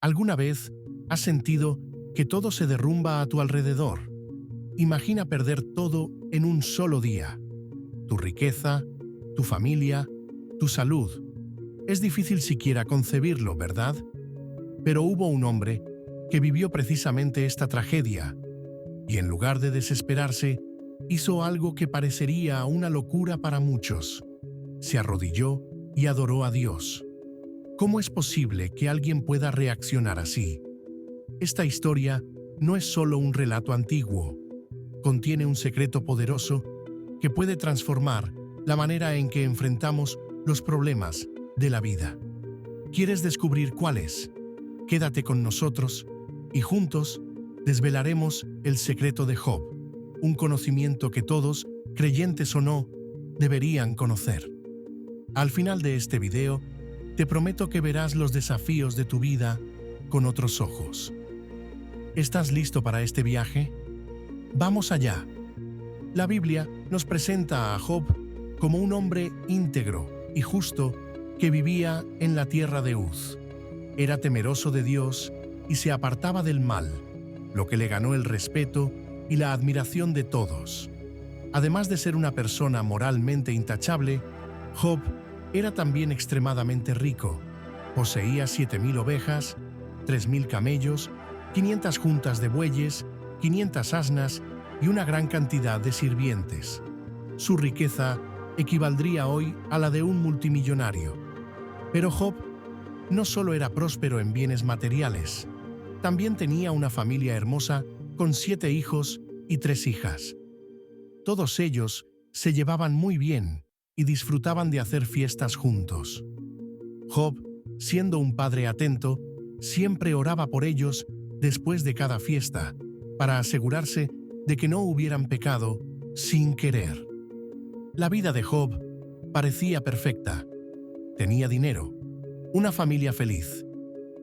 ¿Alguna vez has sentido que todo se derrumba a tu alrededor? Imagina perder todo en un solo día. Tu riqueza, tu familia, tu salud. Es difícil siquiera concebirlo, ¿verdad? Pero hubo un hombre que vivió precisamente esta tragedia y en lugar de desesperarse, hizo algo que parecería una locura para muchos. Se arrodilló y adoró a Dios. ¿Cómo es posible que alguien pueda reaccionar así? Esta historia no es solo un relato antiguo. Contiene un secreto poderoso que puede transformar la manera en que enfrentamos los problemas de la vida. ¿Quieres descubrir cuál es? Quédate con nosotros y juntos desvelaremos el secreto de Job, un conocimiento que todos, creyentes o no, deberían conocer. Al final de este video, te prometo que verás los desafíos de tu vida con otros ojos. ¿Estás listo para este viaje? ¡Vamos allá! La Biblia nos presenta a Job como un hombre íntegro y justo que vivía en la tierra de Uz. Era temeroso de Dios y se apartaba del mal, lo que le ganó el respeto y la admiración de todos. Además de ser una persona moralmente intachable, Job era también extremadamente rico. Poseía 7.000 ovejas, 3.000 camellos, 500 juntas de bueyes, 500 asnas y una gran cantidad de sirvientes. Su riqueza equivaldría hoy a la de un multimillonario. Pero Job no solo era próspero en bienes materiales, también tenía una familia hermosa con 7 hijos y 3 hijas. Todos ellos se llevaban muy bien y disfrutaban de hacer fiestas juntos. Job, siendo un padre atento, siempre oraba por ellos después de cada fiesta, para asegurarse de que no hubieran pecado sin querer. La vida de Job parecía perfecta. Tenía dinero, una familia feliz,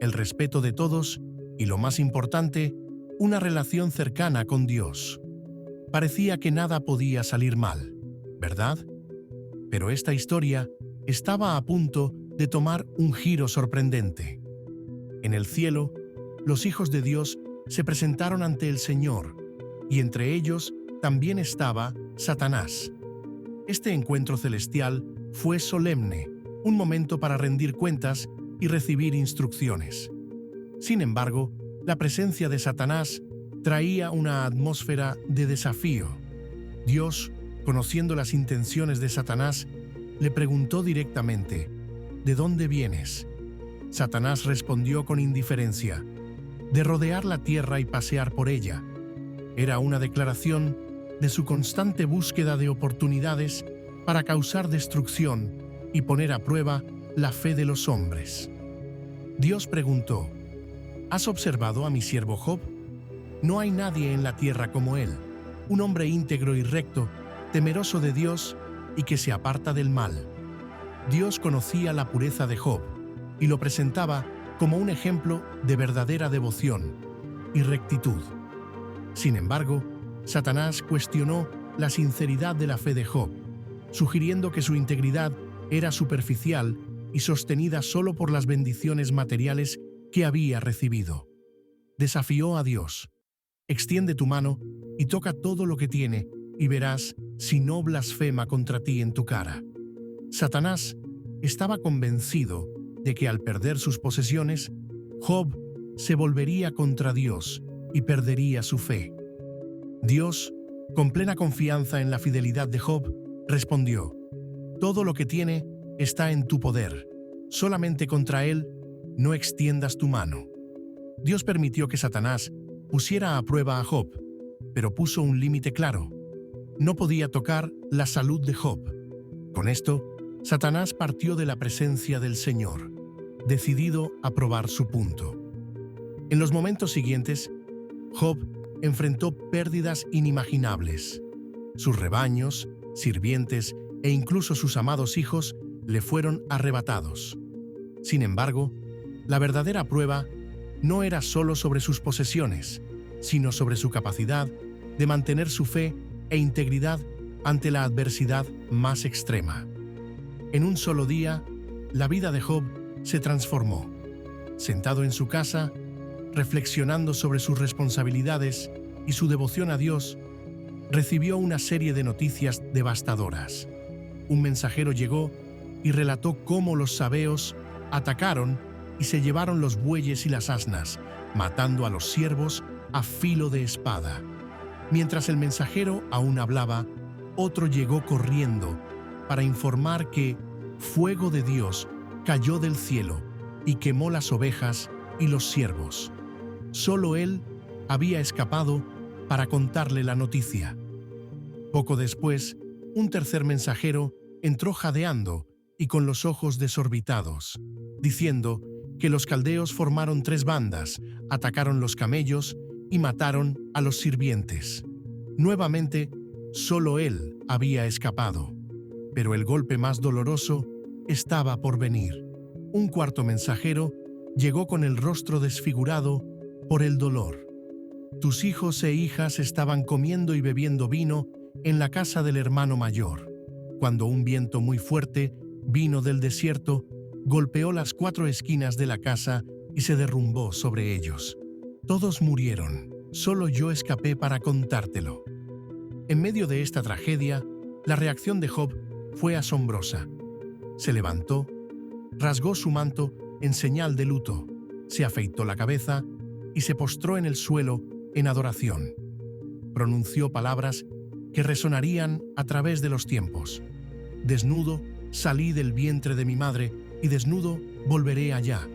el respeto de todos y, lo más importante, una relación cercana con Dios. Parecía que nada podía salir mal, ¿verdad? Pero esta historia estaba a punto de tomar un giro sorprendente. En el cielo, los hijos de Dios se presentaron ante el Señor, y entre ellos también estaba Satanás. Este encuentro celestial fue solemne, un momento para rendir cuentas y recibir instrucciones. Sin embargo, la presencia de Satanás traía una atmósfera de desafío. Dios, conociendo las intenciones de Satanás, le preguntó directamente: ¿de dónde vienes? Satanás respondió con indiferencia: de rodear la tierra y pasear por ella. Era una declaración de su constante búsqueda de oportunidades para causar destrucción y poner a prueba la fe de los hombres. Dios preguntó: ¿has observado a mi siervo Job? No hay nadie en la tierra como él, un hombre íntegro y recto, temeroso de Dios y que se aparta del mal. Dios conocía la pureza de Job y lo presentaba como un ejemplo de verdadera devoción y rectitud. Sin embargo, Satanás cuestionó la sinceridad de la fe de Job, sugiriendo que su integridad era superficial y sostenida solo por las bendiciones materiales que había recibido. Desafió a Dios: extiende tu mano y toca todo lo que tiene, y verás si no blasfema contra ti en tu cara. Satanás estaba convencido de que al perder sus posesiones, Job se volvería contra Dios y perdería su fe. Dios, con plena confianza en la fidelidad de Job, respondió: todo lo que tiene está en tu poder, solamente contra él no extiendas tu mano. Dios permitió que Satanás pusiera a prueba a Job, pero puso un límite claro: no podía tocar la salud de Job. Con esto, Satanás partió de la presencia del Señor, decidido a probar su punto. En los momentos siguientes, Job enfrentó pérdidas inimaginables. Sus rebaños, sirvientes e incluso sus amados hijos le fueron arrebatados. Sin embargo, la verdadera prueba no era solo sobre sus posesiones, sino sobre su capacidad de mantener su fe e integridad ante la adversidad más extrema. En un solo día, la vida de Job se transformó. Sentado en su casa, reflexionando sobre sus responsabilidades y su devoción a Dios, recibió una serie de noticias devastadoras. Un mensajero llegó y relató cómo los sabeos atacaron y se llevaron los bueyes y las asnas, matando a los siervos a filo de espada. Mientras el mensajero aún hablaba, otro llegó corriendo para informar que fuego de Dios cayó del cielo y quemó las ovejas y los siervos. Solo él había escapado para contarle la noticia. Poco después, un tercer mensajero entró jadeando y con los ojos desorbitados, diciendo que los caldeos formaron 3 bandas, atacaron los camellos y mataron a los sirvientes. Nuevamente, solo él había escapado, pero el golpe más doloroso estaba por venir. Un cuarto mensajero llegó con el rostro desfigurado por el dolor. Tus hijos e hijas estaban comiendo y bebiendo vino en la casa del hermano mayor, cuando un viento muy fuerte vino del desierto, golpeó las 4 esquinas de la casa y se derrumbó sobre ellos. Todos murieron, solo yo escapé para contártelo. En medio de esta tragedia, la reacción de Job fue asombrosa. Se levantó, rasgó su manto en señal de luto, se afeitó la cabeza y se postró en el suelo en adoración. Pronunció palabras que resonarían a través de los tiempos. Desnudo salí del vientre de mi madre y desnudo volveré allá.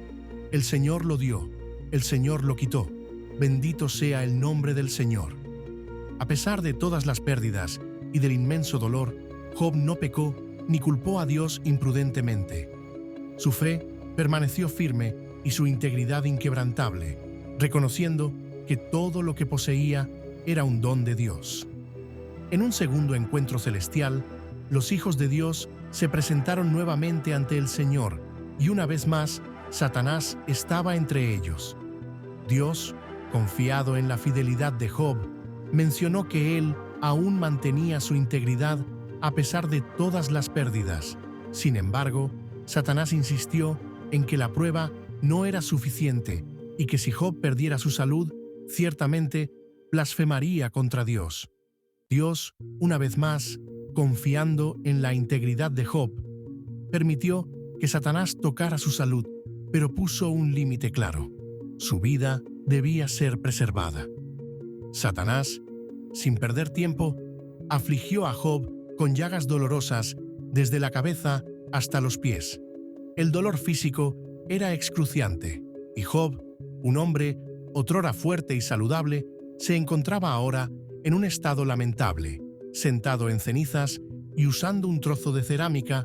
El Señor lo dio, el Señor lo quitó. Bendito sea el nombre del Señor. A pesar de todas las pérdidas y del inmenso dolor, Job no pecó ni culpó a Dios imprudentemente. Su fe permaneció firme y su integridad inquebrantable, reconociendo que todo lo que poseía era un don de Dios. En un segundo encuentro celestial, los hijos de Dios se presentaron nuevamente ante el Señor y una vez más, Satanás estaba entre ellos. Dios, confiado en la fidelidad de Job, mencionó que él aún mantenía su integridad a pesar de todas las pérdidas. Sin embargo, Satanás insistió en que la prueba no era suficiente y que si Job perdiera su salud, ciertamente blasfemaría contra Dios. Dios, una vez más, confiando en la integridad de Job, permitió que Satanás tocara su salud, pero puso un límite claro. Su vida debía ser preservada. Satanás, sin perder tiempo, afligió a Job con llagas dolorosas desde la cabeza hasta los pies. El dolor físico era excruciante, y Job, un hombre otrora fuerte y saludable, se encontraba ahora en un estado lamentable, sentado en cenizas y usando un trozo de cerámica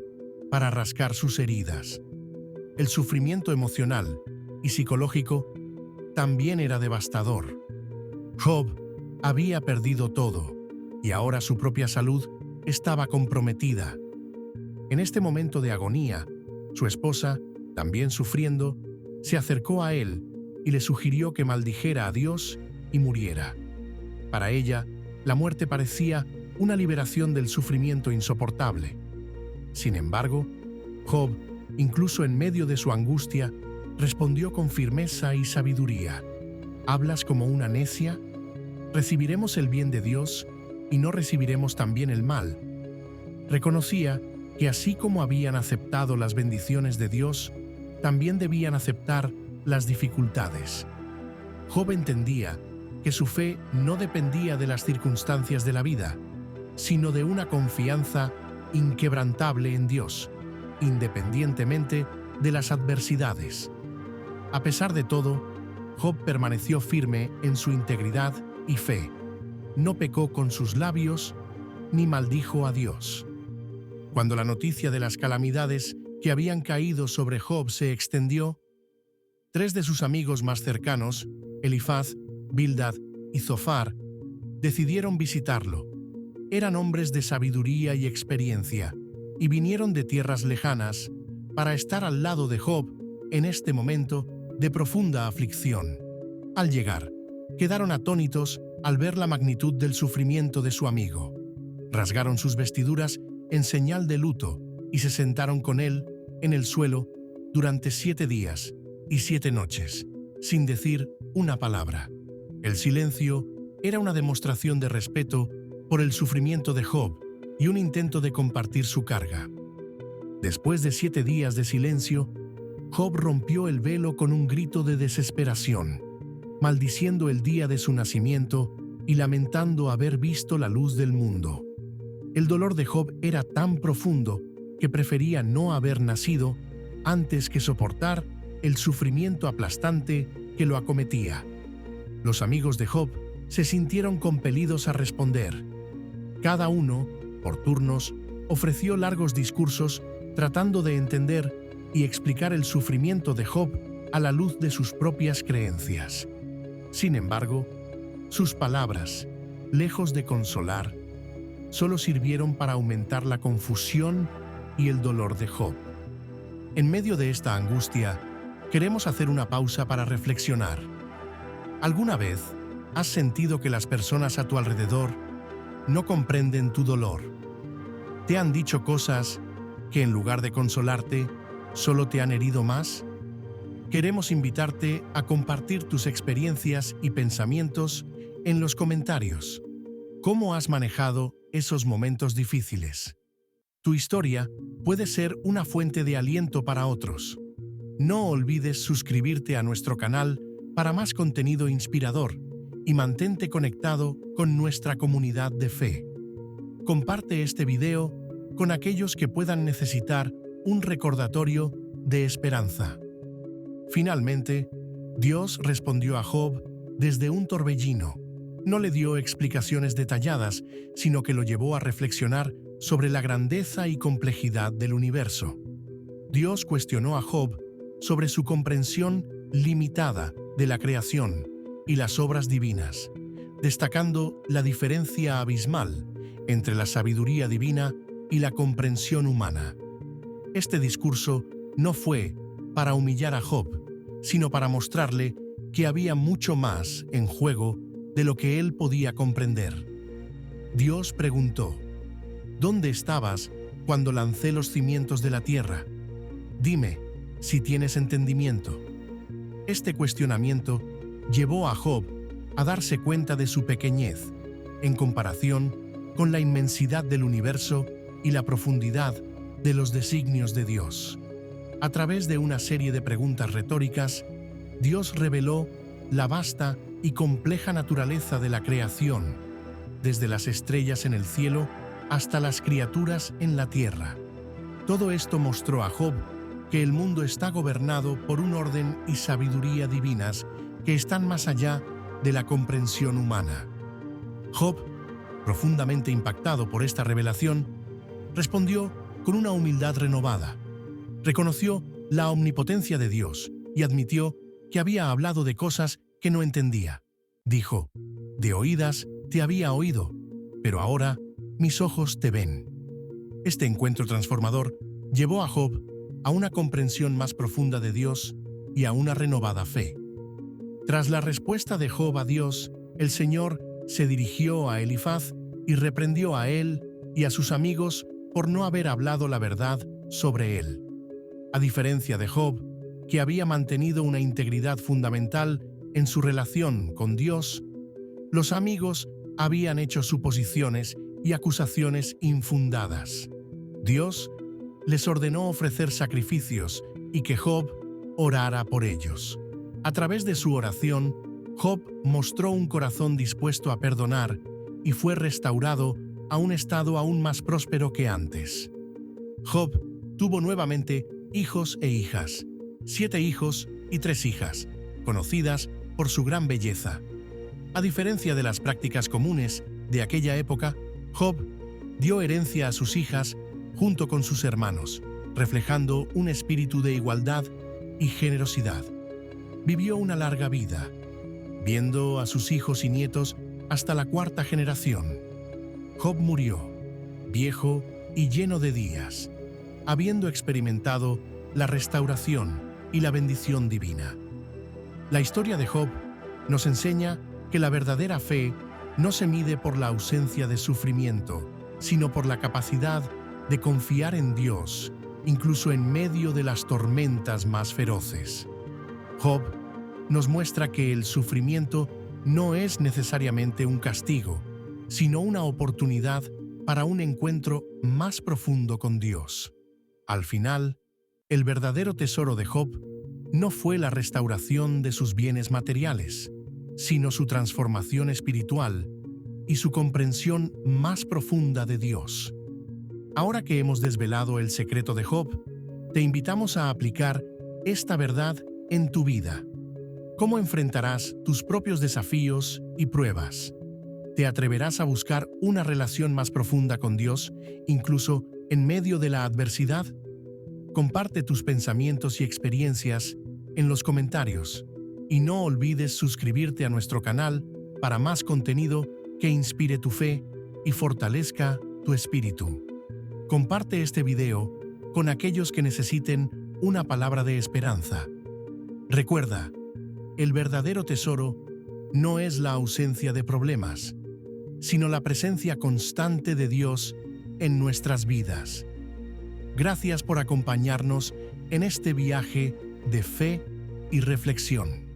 para rascar sus heridas. El sufrimiento emocional y psicológico también era devastador. Job había perdido todo y ahora su propia salud estaba comprometida. En este momento de agonía, su esposa, también sufriendo, se acercó a él y le sugirió que maldijera a Dios y muriera. Para ella, la muerte parecía una liberación del sufrimiento insoportable. Sin embargo, Job, incluso en medio de su angustia, respondió con firmeza y sabiduría. ¿Hablas como una necia? ¿Recibiremos el bien de Dios y no recibiremos también el mal? Reconocía que así como habían aceptado las bendiciones de Dios, también debían aceptar las dificultades. Job entendía que su fe no dependía de las circunstancias de la vida, sino de una confianza inquebrantable en Dios, independientemente de las adversidades. A pesar de todo, Job permaneció firme en su integridad y fe. No pecó con sus labios ni maldijo a Dios. Cuando la noticia de las calamidades que habían caído sobre Job se extendió, 3 de sus amigos más cercanos, Elifaz, Bildad y Zofar, decidieron visitarlo. Eran hombres de sabiduría y experiencia, y vinieron de tierras lejanas para estar al lado de Job en este momento de profunda aflicción. Al llegar, quedaron atónitos al ver la magnitud del sufrimiento de su amigo. Rasgaron sus vestiduras en señal de luto y se sentaron con él en el suelo durante 7 días, y 7 noches, sin decir una palabra. El silencio era una demostración de respeto por el sufrimiento de Job y un intento de compartir su carga. Después de 7 días de silencio, Job rompió el velo con un grito de desesperación, maldiciendo el día de su nacimiento y lamentando haber visto la luz del mundo. El dolor de Job era tan profundo que prefería no haber nacido antes que soportar el sufrimiento aplastante que lo acometía. Los amigos de Job se sintieron compelidos a responder. Cada uno, por turnos, ofreció largos discursos tratando de entender y explicar el sufrimiento de Job a la luz de sus propias creencias. Sin embargo, sus palabras, lejos de consolar, solo sirvieron para aumentar la confusión y el dolor de Job. En medio de esta angustia, queremos hacer una pausa para reflexionar. ¿Alguna vez has sentido que las personas a tu alrededor no comprenden tu dolor? ¿Te han dicho cosas que en lugar de consolarte, solo te han herido más? Queremos invitarte a compartir tus experiencias y pensamientos en los comentarios. ¿Cómo has manejado esos momentos difíciles? Tu historia puede ser una fuente de aliento para otros. No olvides suscribirte a nuestro canal para más contenido inspirador y mantente conectado con nuestra comunidad de fe. Comparte este video con aquellos que puedan necesitar un recordatorio de esperanza. Finalmente, Dios respondió a Job desde un torbellino. No le dio explicaciones detalladas, sino que lo llevó a reflexionar sobre la grandeza y complejidad del universo. Dios cuestionó a Job sobre su comprensión limitada de la creación y las obras divinas, destacando la diferencia abismal entre la sabiduría divina y la comprensión humana. Este discurso no fue para humillar a Job, sino para mostrarle que había mucho más en juego de lo que él podía comprender. Dios preguntó: ¿Dónde estabas cuando lancé los cimientos de la tierra? Dime si tienes entendimiento. Este cuestionamiento llevó a Job a darse cuenta de su pequeñez, en comparación con la inmensidad del universo y la profundidad de los designios de Dios. A través de una serie de preguntas retóricas, Dios reveló la vasta y compleja naturaleza de la creación, desde las estrellas en el cielo hasta las criaturas en la tierra. Todo esto mostró a Job que el mundo está gobernado por un orden y sabiduría divinas que están más allá de la comprensión humana. Job, profundamente impactado por esta revelación, respondió con una humildad renovada. Reconoció la omnipotencia de Dios y admitió que había hablado de cosas que no entendía. Dijo: «De oídas te había oído, pero ahora mis ojos te ven». Este encuentro transformador llevó a Job a una comprensión más profunda de Dios y a una renovada fe. Tras la respuesta de Job a Dios, el Señor se dirigió a Elifaz y reprendió a él y a sus amigos por no haber hablado la verdad sobre él. A diferencia de Job, que había mantenido una integridad fundamental en su relación con Dios, los amigos habían hecho suposiciones y acusaciones infundadas. Dios les ordenó ofrecer sacrificios y que Job orara por ellos. A través de su oración, Job mostró un corazón dispuesto a perdonar y fue restaurado a un estado aún más próspero que antes. Job tuvo nuevamente hijos e hijas, 7 hijos y 3 hijas, conocidas por su gran belleza. A diferencia de las prácticas comunes de aquella época, Job dio herencia a sus hijas junto con sus hermanos, reflejando un espíritu de igualdad y generosidad. Vivió una larga vida, viendo a sus hijos y nietos hasta la 4ª generación. Job murió, viejo y lleno de días, habiendo experimentado la restauración y la bendición divina. La historia de Job nos enseña que la verdadera fe no se mide por la ausencia de sufrimiento, sino por la capacidad de confiar en Dios, incluso en medio de las tormentas más feroces. Job nos muestra que el sufrimiento no es necesariamente un castigo, sino una oportunidad para un encuentro más profundo con Dios. Al final, el verdadero tesoro de Job no fue la restauración de sus bienes materiales, sino su transformación espiritual y su comprensión más profunda de Dios. Ahora que hemos desvelado el secreto de Job, te invitamos a aplicar esta verdad en tu vida. ¿Cómo enfrentarás tus propios desafíos y pruebas? ¿Te atreverás a buscar una relación más profunda con Dios, incluso en medio de la adversidad? Comparte tus pensamientos y experiencias en los comentarios y no olvides suscribirte a nuestro canal para más contenido que inspire tu fe y fortalezca tu espíritu. Comparte este video con aquellos que necesiten una palabra de esperanza. Recuerda, el verdadero tesoro no es la ausencia de problemas, sino la presencia constante de Dios en nuestras vidas. Gracias por acompañarnos en este viaje de fe y reflexión.